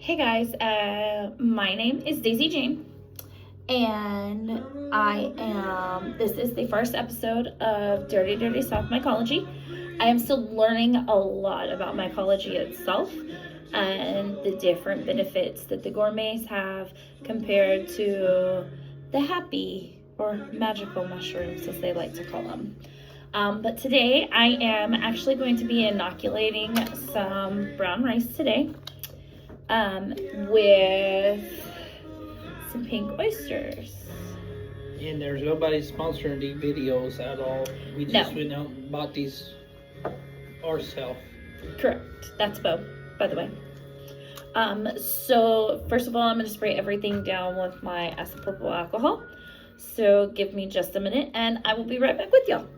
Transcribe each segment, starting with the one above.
Hey guys, my name is Daisy Jane, and this is the first episode of Dirty Dirty South Mycology. I am still learning a lot about mycology itself and the different benefits that the gourmets have compared to the happy or magical mushrooms, as they like to call them. But today I am actually going to be inoculating some brown rice today. With some pink oysters. And there's nobody sponsoring these videos at all. We just went out and bought these ourselves. Correct. That's Bo, by the way. So first of all, I'm going to spray everything down with my isopropyl alcohol. So give me just a minute and I will be right back with y'all.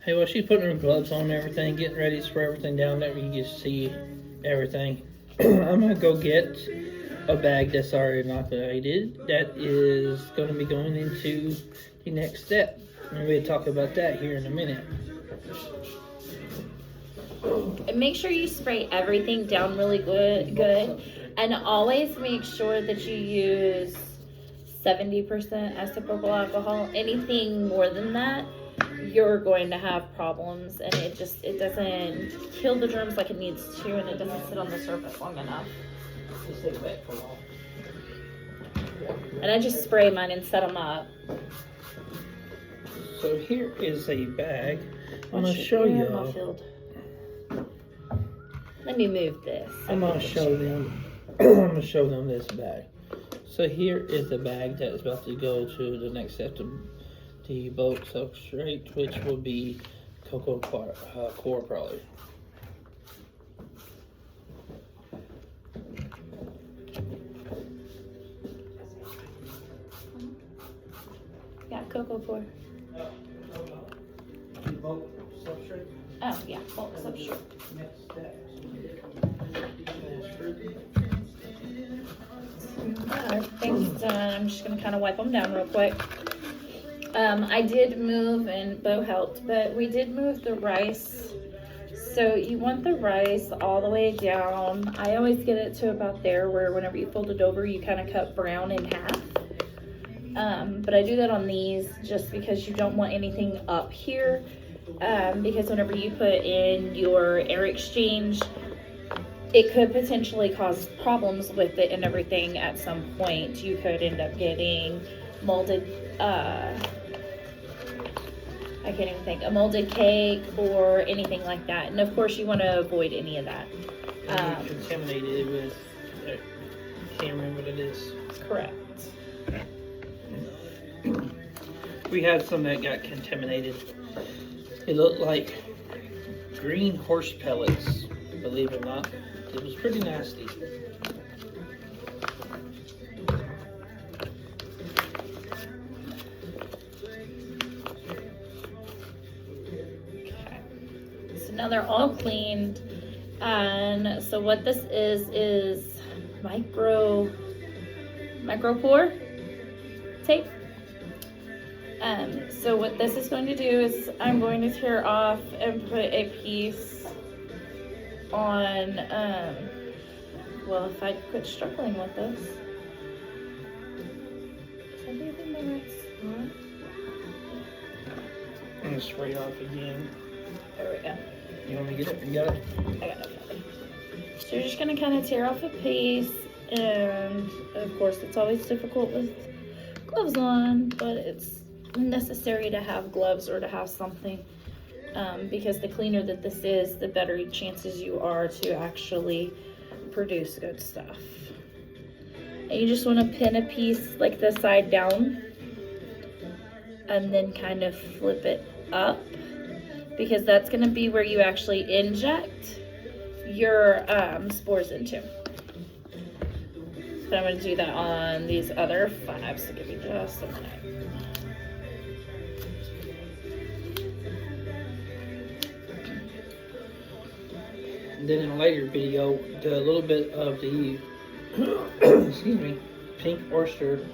Hey, well, she's putting her gloves on and everything, getting ready to spray everything down there. You can just see everything. I'm going to go get a bag that's already inoculated. That is going to be going into the next step. And we'll talk about that here in a minute. And make sure you spray everything down really good. And always make sure that you use 70% isopropyl alcohol. Anything more than that, you're going to have problems, and it doesn't kill the germs like it needs to, and it doesn't sit on the surface long enough. Just take it back for a while. And I just spray mine and set them up. So here is a bag. I'm going to show you. Let me move this. I'm going to show them. I'm going to show them this bag. So here is the bag that is about to go to the next step of the bulk substrate, which will be cocoa core probably. Yeah, cocoa core. Bulk substrate? Oh, yeah, bulk substrate. Next step. Everything's done. I'm just going to kind of wipe them down real quick. I did move, and Bo helped, but we did move the rice. So you want the rice all the way down. I always get it to about there, where whenever you fold it over, you kind of cut brown in half. But I do that on these just because you don't want anything up here. Because whenever you put in your air exchange, it could potentially cause problems with it and everything at some point. You could end up getting molded, I can't even think, a molded cake or anything like that. And of course you want to avoid any of that. Contaminated with, I can't remember what it is. Correct. We had some that got contaminated. It looked like green horse pellets, believe it or not. It was pretty nasty. Okay. So now they're all cleaned. And so what this is micropore tape. So what this is going to do is I'm going to tear off and put a piece on, well, if I quit struggling with this. Is that even the right spot? I'm going to spray off again. There we go. You want me to get it? You got it? I got it. So you're just going to kind of tear off a piece, and of course it's always difficult with gloves on, but it's necessary to have gloves or to have something, because the cleaner that this is, the better chances you are to actually produce good stuff. And you just want to pin a piece like this side down and then kind of flip it up, because that's going to be where you actually inject your spores into. So I'm going to do that on these other 5, so give me just a minute. And then in a later video, the little bit of the excuse me, pink oyster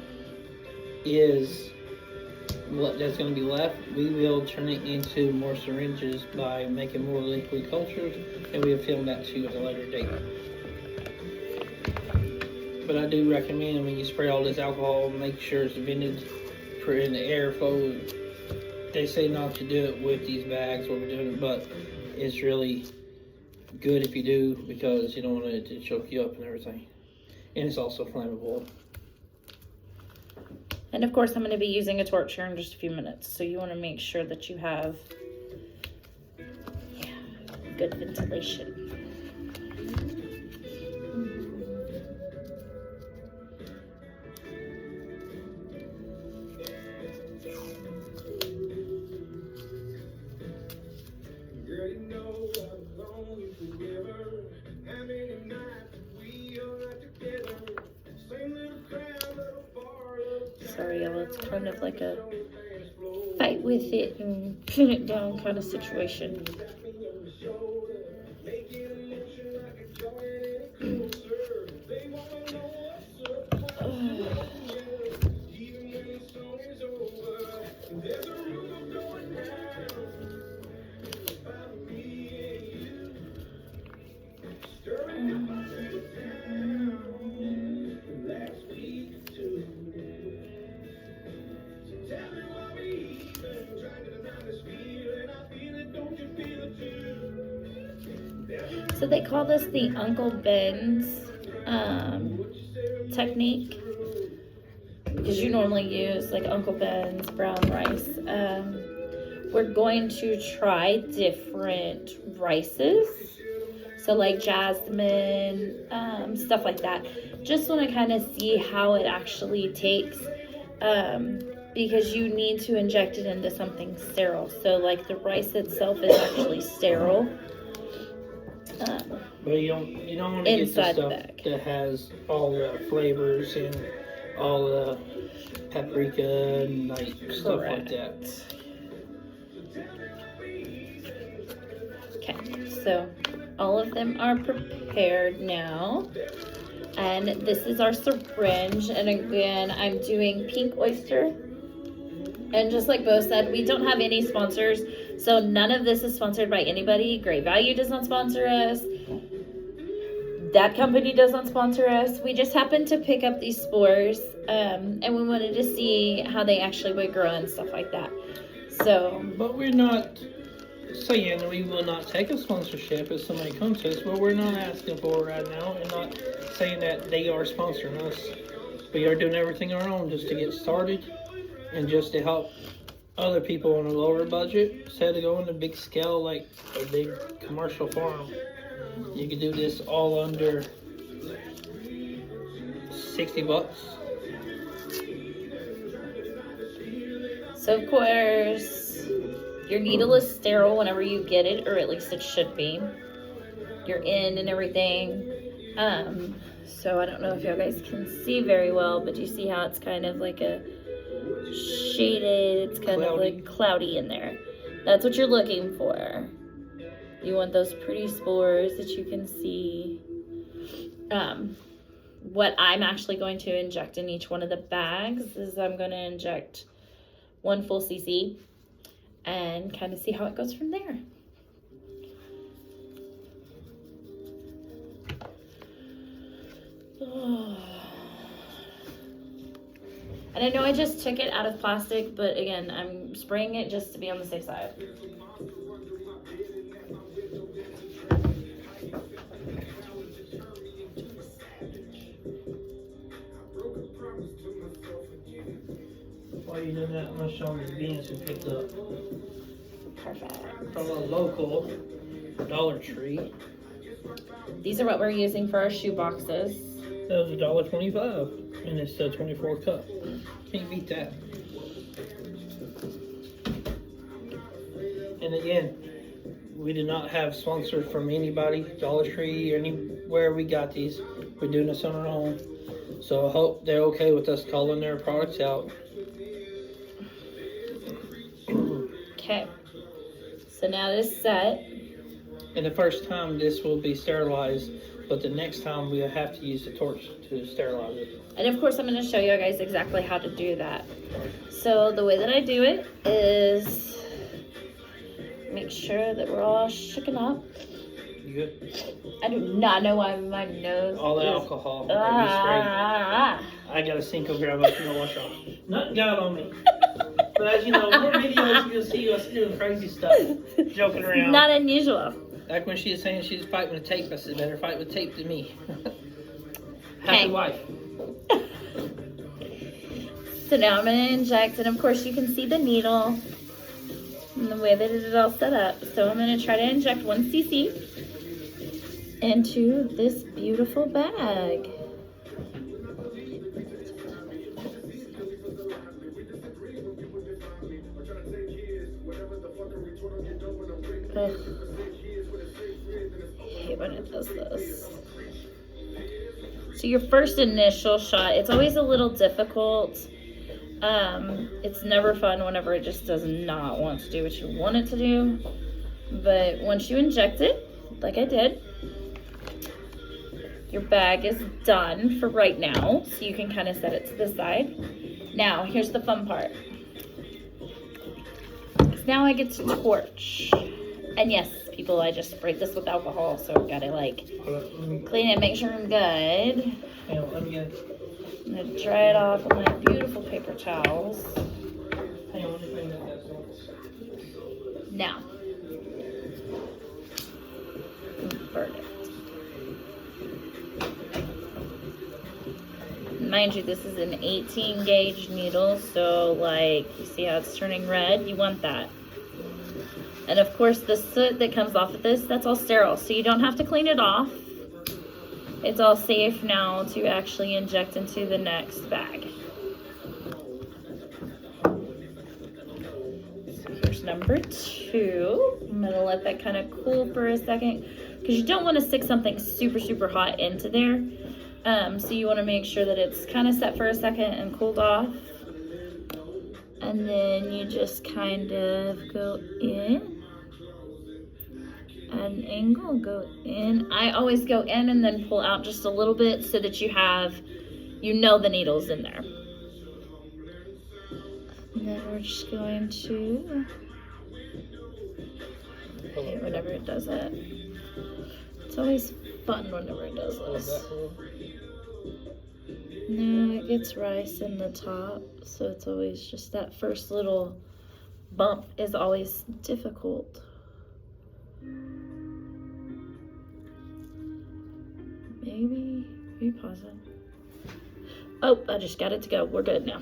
is what that's going to be left. We will turn it into more syringes by making more liquid cultures, and we'll film that too at a later date. But I do recommend when you spray all this alcohol, make sure it's vented for in the airflow. They say not to do it with these bags when we're doing it, but it's really good if you do, because you don't want it to choke you up and everything. And it's also flammable. And of course, I'm going to be using a torch here in just a few minutes. So you want to make sure that you have good ventilation. Sorry, y'all, it's kind of like a fight with it and pin it down kind of situation. So they call this the Uncle Ben's technique, because you normally use like Uncle Ben's brown rice. We're going to try different rices, so like jasmine, stuff like that. Just want to kind of see how it actually takes, because you need to inject it into something sterile. So like the rice itself is actually sterile. But you don't want to get the stuff that has all the flavors and all the paprika and like stuff like that. Okay, so all of them are prepared now. And this is our syringe. And again, I'm doing pink oyster. And just like Bo said, we don't have any sponsors. So none of this is sponsored by anybody. Great Value does not sponsor us. That company does not sponsor us. We just happened to pick up these spores. And we wanted to see how they actually would grow and stuff like that. So, but we're not saying we will not take a sponsorship if somebody comes to us, but we're not asking for it right now, and not saying that they are sponsoring us. We are doing everything on our own just to get started and just to help other people on a lower budget instead of going to big scale like a big commercial farm. You can do this all under $60. So of course, your needle is sterile whenever you get it, or at least it should be. Your end and everything. So I don't know if you guys can see very well, but you see how it's kind of like a shaded, it's kind of like cloudy in there. That's what you're looking for. You want those pretty spores that you can see. What I'm actually going to inject in each one of the bags is I'm going to inject 1 full cc and kind of see how it goes from there. Oh. And I know I just took it out of plastic, but again, I'm spraying it just to be on the safe side. While you're doing that, I'm going to show you the beans we picked up. Perfect. From a local Dollar Tree. These are what we're using for our shoe boxes. That was $1.25, and it's a 24 cup. Can't beat that. And again, we did not have sponsors from anybody, Dollar Tree, or anywhere we got these. We're doing this on our own. So I hope they're okay with us calling their products out. Okay. So now this is set. And the first time this will be sterilized, but the next time we'll have to use the torch to sterilize it. And of course I'm going to show you guys exactly how to do that. So the way that I do it is make sure that we're all shooken up. You good? I do not know why my nose All the is... alcohol that you sprayed. I got a Cinco grab up and wash off. Nothing got on me. But as you know, more videos you'll see us doing crazy stuff, joking around. Not unusual. Like when she was saying she was fighting with tape, I said, better fight with tape than me. Happy Okay. wife. So now I'm going to inject, and of course you can see the needle and the way that it is all set up. So I'm going to try to inject 1 cc into this beautiful bag. Ugh. I hate when it does this. So your first initial shot, it's always a little difficult. It's never fun whenever it just does not want to do what you want it to do. But once you inject it, like I did, your bag is done for right now. So you can kind of set it to the side. Now, here's the fun part. Now I get to torch. And yes, people, I just sprayed this with alcohol, so I've got to like clean it, make sure I'm good. Hang on, let me get I'm gonna dry it off with my beautiful paper towels. hang on, let me clean up that sauce. Now, burn it. Mind you, this is an 18 gauge needle, so like, you see how it's turning red? You want that. And of course, the soot that comes off of this, that's all sterile, so you don't have to clean it off. It's all safe now to actually inject into the next bag. So here's number 2. I'm gonna let that kind of cool for a second, because you don't want to stick something super, super hot into there. So you want to make sure that it's kind of set for a second and cooled off. And then you just kind of go in. Add an angle, go in. I always go in and then pull out just a little bit so that you know the needle's in there. And then we're just going to, I hate whenever it does it. It's always fun whenever it does this. No, it gets rice in the top, so it's always just that first little bump is always difficult. Maybe pause it. Oh, I just got it to go. We're good now.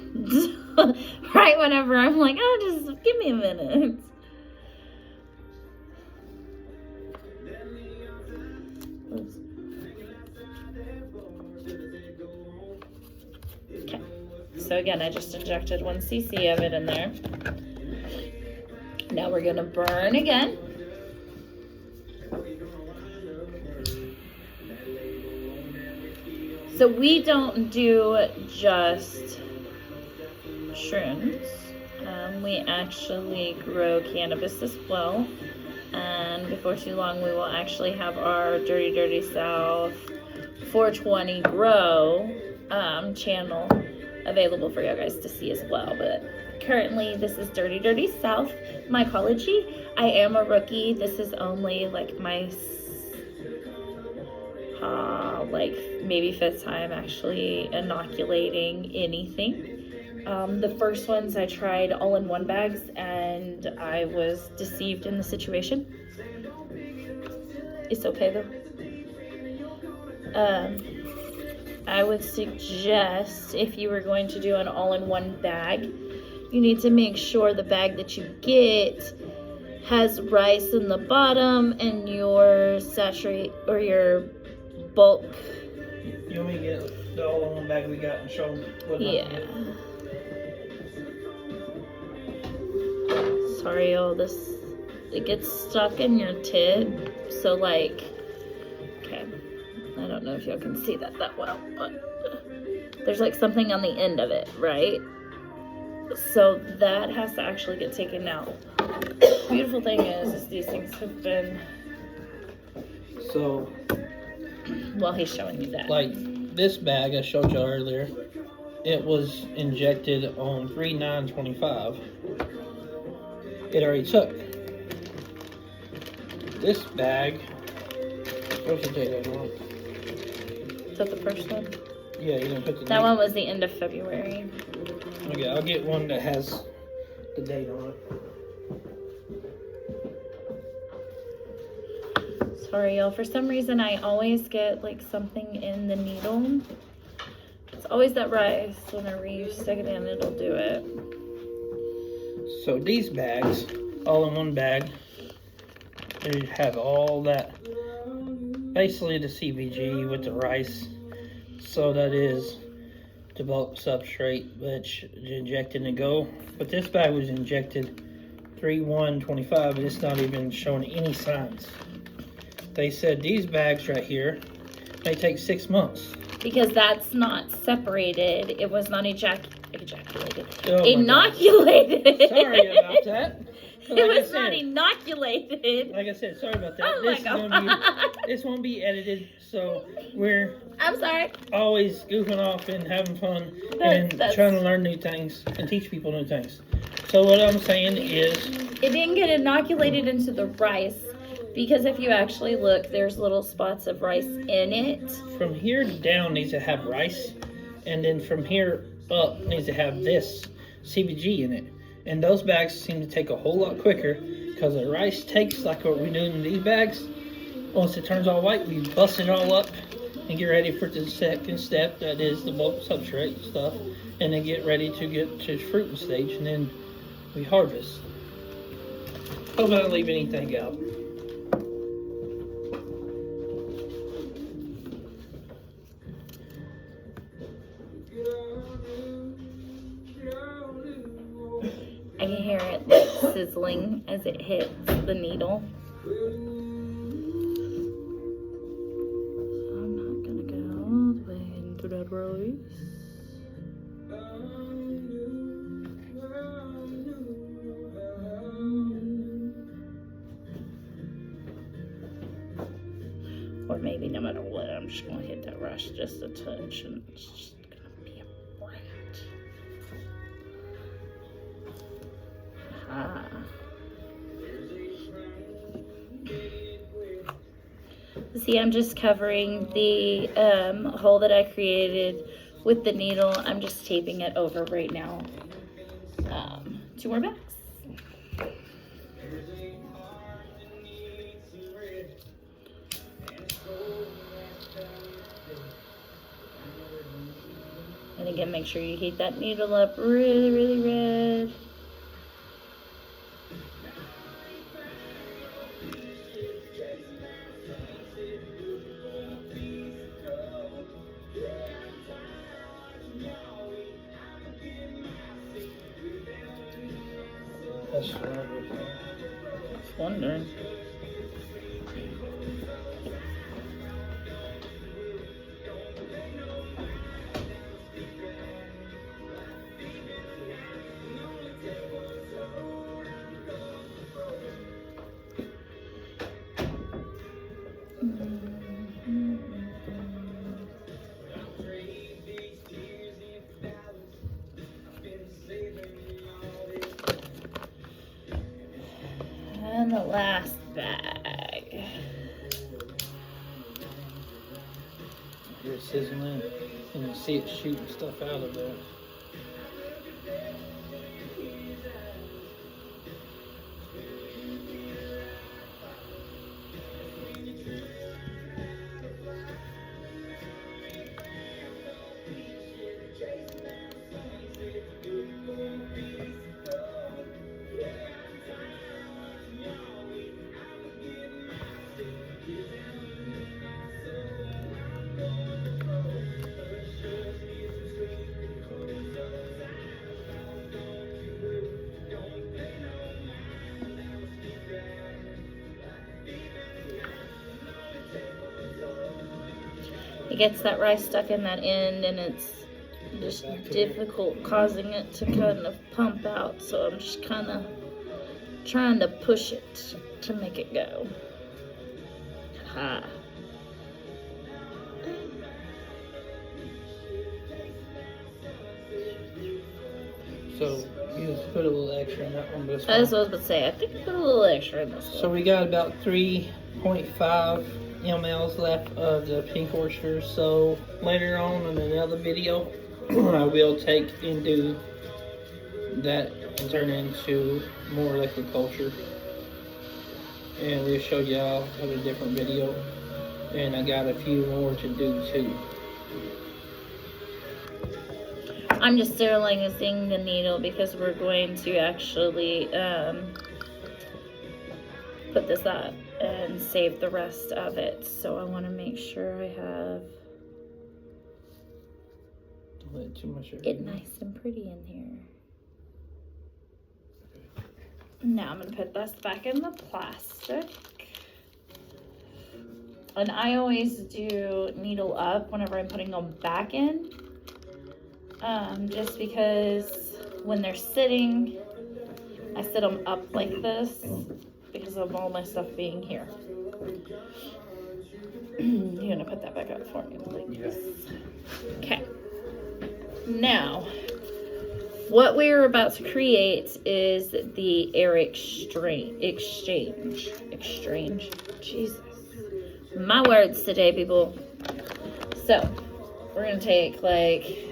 Right whenever I'm like, oh, just give me a minute. Okay. So again, I just injected 1 cc of it in there. Now we're gonna burn again. So we don't do just shrooms. We actually grow cannabis as well. And before too long, we will actually have our Dirty South 420 grow channel available for you guys to see as well. But currently, this is Dirty South Mycology. I am a rookie. This is only like my like maybe 5th time actually inoculating anything. The first ones I tried all-in-one bags, and I was deceived in the situation. It's okay though. I would suggest, if you were going to do an all-in-one bag, you need to make sure the bag that you get has rice in the bottom and your saturate or your bulk. You want me to get the all-in-one bag we got and show them what Sorry, all this, it gets stuck in your tip, so like, okay, I don't know if y'all can see that well, but there's like something on the end of it, right? So that has to actually get taken out. The beautiful thing is these things have been, so, well, he's showing you that. like this bag I showed you earlier, it was injected on 3/9/25. It already took. This bag What's the date on it? Is that the first one? Yeah, you're gonna put the That date. one was the end of February. Okay, I'll get one that has the date on it. Sorry, y'all. For some reason, I always get like something in the needle. It's always that rice. Whenever you stick it in, it'll do it. So these bags, all in one bag, they have all that. Basically the CBG with the rice. So that is the bulk substrate, which is injected and go. But this bag was injected 3/1/25, but it's not even showing any signs. They said these bags right here may take 6 months. Because that's not separated. It was not ejaculated. Oh my Inoculated. God. Sorry about that. But It like I was said- not inoculated. Like I said, sorry about that. Oh my God. This won't be edited, so we're I'm sorry. always goofing off and having fun That's- trying to learn new things and teach people new things. So what I'm saying is, It didn't get inoculated into the rice because if you actually look, there's little spots of rice in it. from here down needs to have rice, and then from here up needs to have this CBG in it. And those bags seem to take a whole lot quicker because the rice takes like what we do in these bags. Once it turns all white, we bust it all up and get ready for the second step, that is the bulk substrate stuff, and then get ready to get to fruiting stage, and then we harvest. Hope I don't leave anything out. I can hear it like sizzling as it hits the needle. I'm not gonna go all the way into that rice. Or maybe no matter what, I'm just gonna hit that rice just a touch and it's just gonna be a brat. Ah. See, I'm just covering the hole that I created with the needle. I'm just taping it over right now. 2 more bags. And again, make sure you heat that needle up really, really red. That's what I was Wondering. And the last bag. You're sizzling, and you see it shooting stuff out of there. It gets that rice stuck in that end and it's just difficult causing it to kind of pump out. So I'm just kind of trying to push it to make it go. Ha. So you just put a little extra in that one, That's what I was about to say. I think I put a little extra in this one. So we got about 3.5 mLs left of the pink oysters. So later on in another video, I will take and do that and turn it into more liquid culture. And we'll show y'all in a different video. And I got a few more to do too. I'm just sterilizing the needle because we're going to actually put this up and save the rest of it. So I want to make sure I have Don't let too much it nice and pretty in here. Now I'm going to put this back in the plastic. And I always do needle up whenever I'm putting them back in. Just because when they're sitting, I sit them up like this because of all my stuff being here. You're gonna put that back up for me like this. Okay. Now, what we're about to create is the air exchange. Jesus. My words today, people. So, we're gonna take like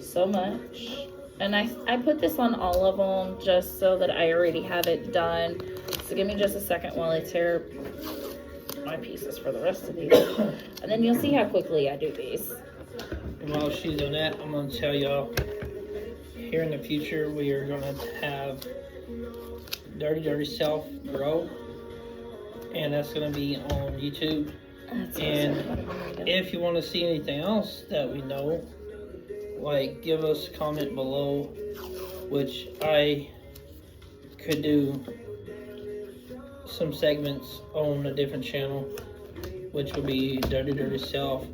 so much. And I put this on all of them just so that I already have it done. So give me just a second while I tear my pieces for the rest of these. And then you'll see how quickly I do these. And while she's doing that, I'm going to tell y'all, here in the future, we are going to have Dirty Self grow. And that's going to be on YouTube. And if you want to see anything else that we know, like, give us a comment below, which I could do some segments on a different channel, which would be Dirty Self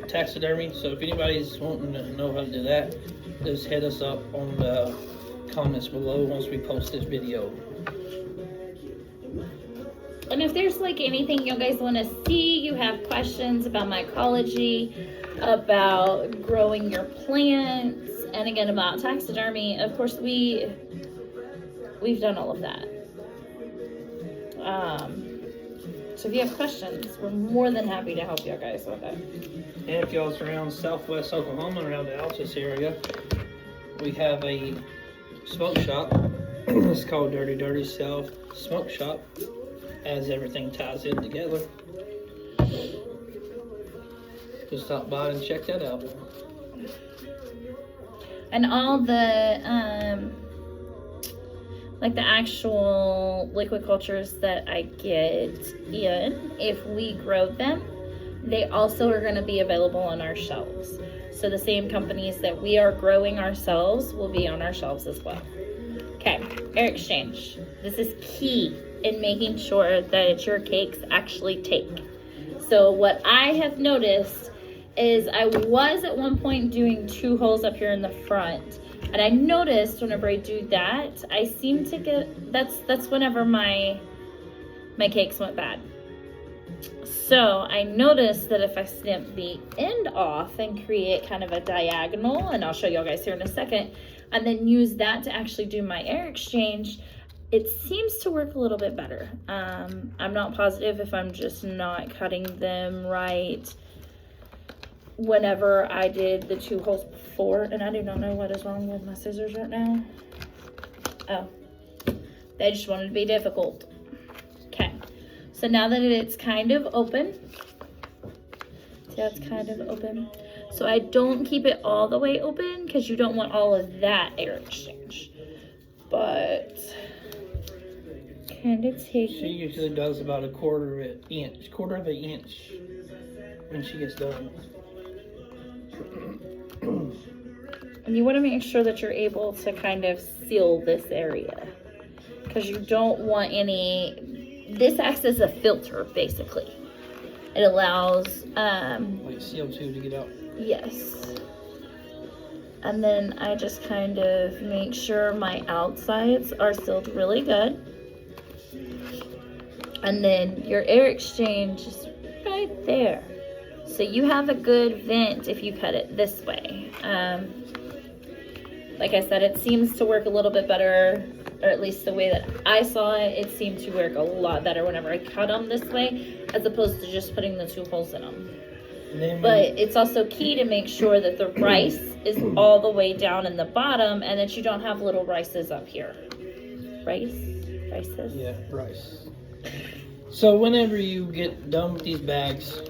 taxidermy. So if anybody's wanting to know how to do that, just hit us up on the comments below once we post this video. And if there's like anything you guys want to see, you have questions about mycology, about growing your plants, and again about taxidermy, of course we've done all of that. So if you have questions, we're more than happy to help you guys with that. And if y'all's around Southwest Oklahoma, around the Altus area, we have a smoke shop. It's called Dirty Self Smoke Shop, as everything ties in together. Just stop by and check that out. And all the like the actual liquid cultures that I get in, if we grow them, they also are going to be available on our shelves. So the same companies that we are growing ourselves will be on our shelves as well. Okay, air exchange. This is key in making sure that your cakes actually take. So what I have noticed is I was at one point doing 2 holes up here in the front, and I noticed whenever I do that, I seem to get, that's whenever my cakes went bad. So I noticed that if I snip the end off and create kind of a diagonal, and I'll show you guys here in a second, and then use that to actually do my air exchange, it seems to work a little bit better. I'm not positive if I'm just not cutting them right whenever I did the 2 holes before, and I do not know what is wrong with my scissors right now. Oh, they just wanted to be difficult. Okay, so now that it's kind of open, see how it's kind of open? So I don't keep it all the way open because you don't want all of that air exchange, but kind of take. She usually does about a quarter of an inch when she gets done. And you want to make sure that you're able to kind of seal this area because you don't want any. This acts as a filter, basically. It allows like CO2 to get out. Yes. And then I just kind of make sure my outsides are sealed really good. And then your air exchange is right there. So you have a good vent if you cut it this way. Like I said, it seems to work a little bit better or at least the way that I saw it, it seemed to work a lot better whenever I cut them this way, as opposed to just putting the 2 holes in them. But it's also key to make sure that the rice is all the way down in the bottom and that you don't have little rices up here. Rices? Yeah, rice. So whenever you get done with these bags,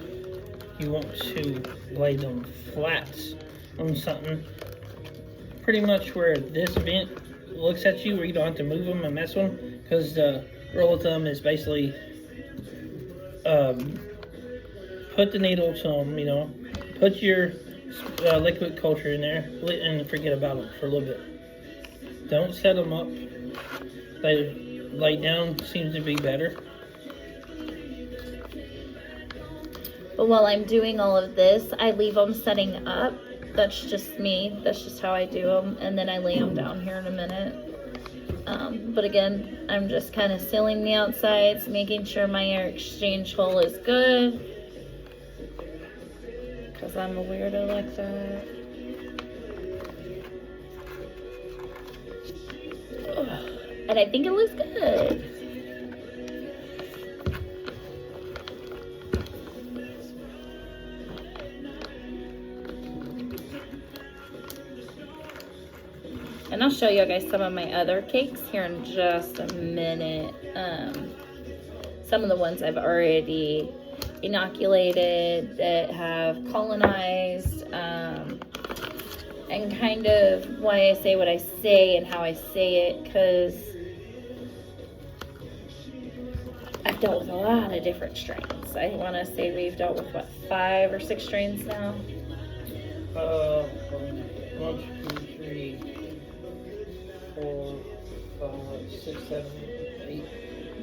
you want to lay them flat on something pretty much where this vent looks at you, where you don't have to move them and mess with them, because the rule of thumb is basically put the needle to them, you know, put your liquid culture in there and forget about them for a little bit. Don't set them up. They lay down seems to be better. But while I'm doing all of this, I leave them setting up. That's just me. That's just how I do them. And then I lay them down here in a minute. But again, I'm just kind of sealing the outsides, making sure my air exchange hole is good. Because I'm a weirdo like that. And I think it looks good. And I'll show you guys some of my other cakes here in just a minute. Some of the ones I've already inoculated that have colonized, and kind of why I say what I say and how I say it, because I've dealt with a lot of different strains. I want to say we've dealt with, what, 5 or 6 strains now? 1, 2, 3, 4, 5, 6, 7, 8,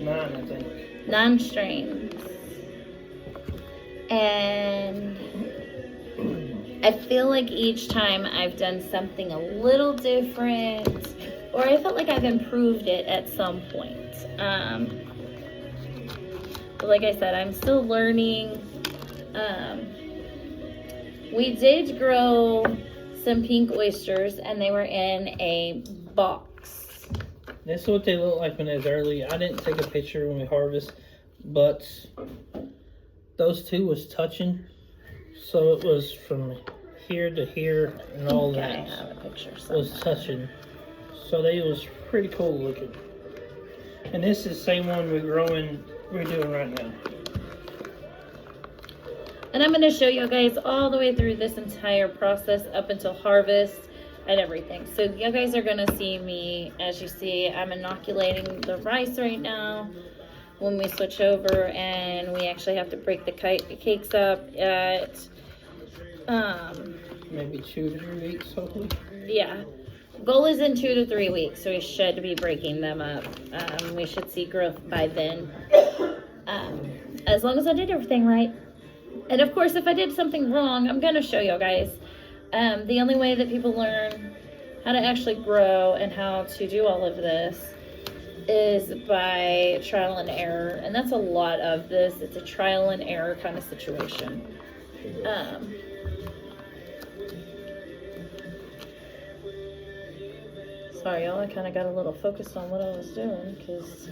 9, I think. 9 strains. And I feel like each time I've done something a little different, or I felt like I've improved it at some point. But like I said, I'm still learning. We did grow some pink oysters, and they were in a box. This is what they look like when it's early. I didn't take a picture when we harvest, but those 2 was touching. So it was from here to here, and all that I have a picture was touching. So they was pretty cool looking. And this is the same one we're doing right now. And I'm going to show you guys all the way through this entire process up until harvest and everything. So you guys are going to see me, as you see, I'm inoculating the rice right now. When we switch over, and we actually have to break the cakes up at maybe 2 to 3 weeks, hopefully. Yeah, goal is in 2 to 3 weeks, so we should be breaking them up. We should see growth by then, as long as I did everything right. And of course, if I did something wrong, I'm gonna show you guys. The only way that people learn how to actually grow and how to do all of this is by trial and error, and that's a lot of this. It's a trial and error kind of situation. Sorry y'all, I kind of got a little focused on what I was doing, because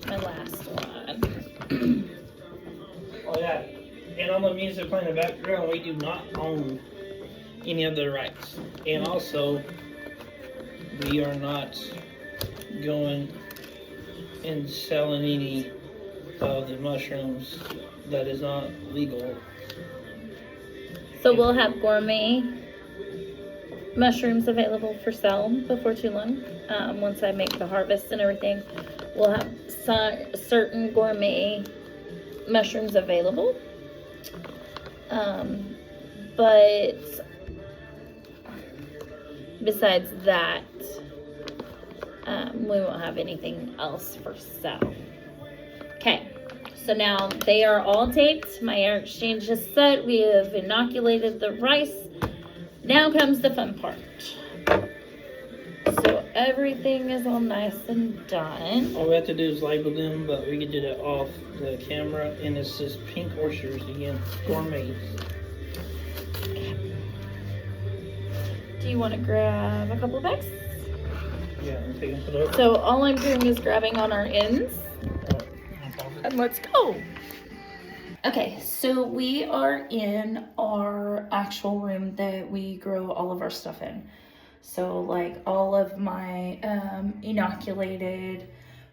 my last one. Oh yeah, and on the music playing in the background, we do not own any of the rights. And also, we are not going and selling any of the mushrooms. That is not legal. So we'll have gourmet mushrooms available for sale before too long. Once I make the harvest and everything, we'll have certain gourmet mushrooms available. But besides that, we won't have anything else for sale. Okay. So now they are all taped. My air exchange is set. We have inoculated the rice. Now comes the fun part. So everything is all nice and done. All we have to do is label them, but we can do that off the camera. And it's just pink oysters again, gourmet. Do you want to grab a couple of bags? Yeah, let's take them put up. So all I'm doing is grabbing on our ends. And let's go. Okay, so we are in our actual room that we grow all of our stuff in. So like all of my inoculated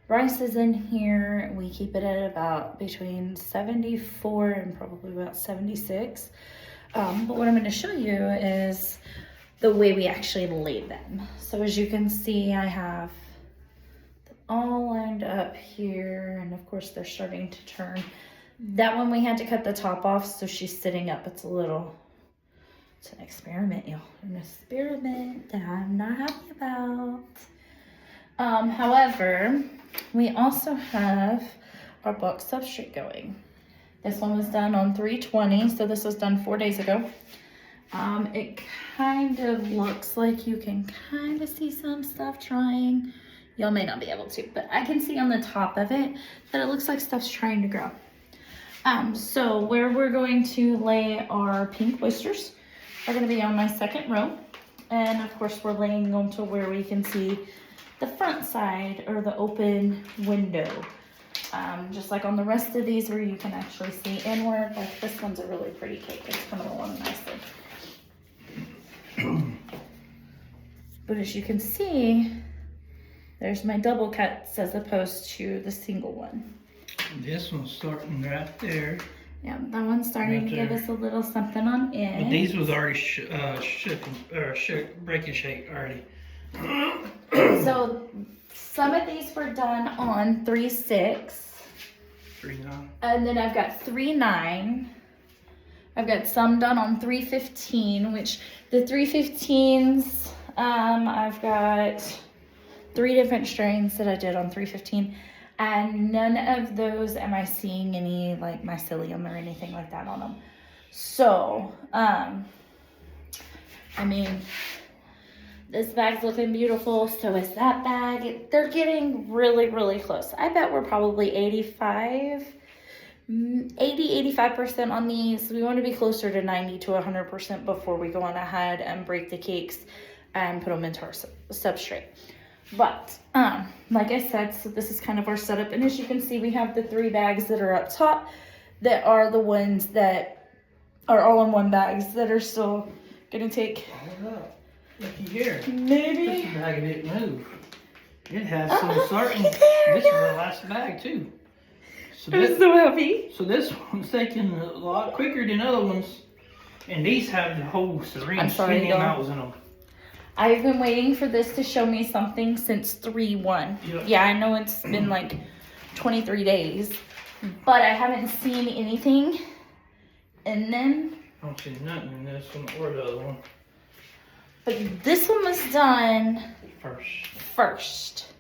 rice is in here. We keep it at about between 74 and probably about 76. But what I'm going to show you is the way we actually lay them. So as you can see, I have them all lined up here, and of course they're starting to turn. That one we had to cut the top off, so she's sitting up. It's an experiment, y'all. An experiment that I'm not happy about. However, we also have our box substrate going. This one was done on 320, so this was done 4 days ago. It kind of looks like you can kind of see some stuff trying. Y'all may not be able to, but I can see on the top of it that it looks like stuff's trying to grow. So where we're going to lay our pink oysters are going to be on my second row. And of course we're laying them to where we can see the front side or the open window. Just like on the rest of these where you can actually see inward. Like this one's a really pretty cake. It's coming along nicely. But as you can see, there's my double cuts as opposed to the single one. This one's starting right there. Yeah, that one's starting Right to there. give us a little something on it. But these was already breaking shape already. So some of these were done on 3/6. 3/9. And then I've got 3/9. I've got some done on 3/15, which the 3/15s, I've got 3 different strains that I did on 3/15. And none of those am I seeing any like mycelium or anything like that on them. So, I mean, this bag's looking beautiful. So is that bag. They're getting really, really close. I bet we're probably 85% on these. We want to be closer to 90 to 100% before we go on ahead and break the cakes and put them into our substrate. But like I said, so this is kind of our setup, and as you can see, we have the 3 bags that are up top that are the ones that are all-in-one bags that are still gonna take Looky here. maybe This bag didn't move. It has some starting. there, This is the last bag too. So I'm so happy. So this one's taking a lot quicker than other ones, and these have the whole syringe. I'm sorry, swinging out in them. I've been waiting for this to show me something since 3/1. Yep. Yeah, I know it's been like 23 days, but I haven't seen anything. And then, I don't see nothing in this one or the other one. but this one was done first.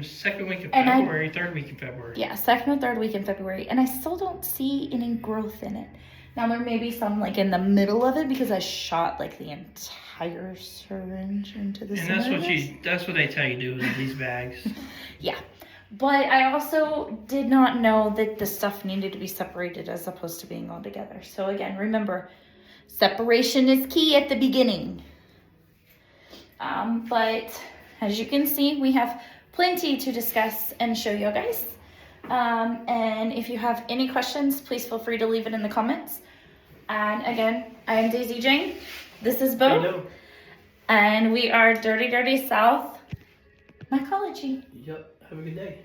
Second week of And February, third week in February. Yeah, second or third week in February, and I still don't see any growth in it. Now there may be some like in the middle of it because I shot like the entire syringe into the And center. that's what they tell you to do with these bags. Yeah, but I also did not know that the stuff needed to be separated as opposed to being all together. So again, remember, separation is key at the beginning. But as you can see, we have plenty to discuss and show you guys. And if you have any questions, please feel free to leave it in the comments. And again, I am Daisy Jane. This is Bo. Hello. And we are Dirty Dirty South Mycology. Yep. Have a good day.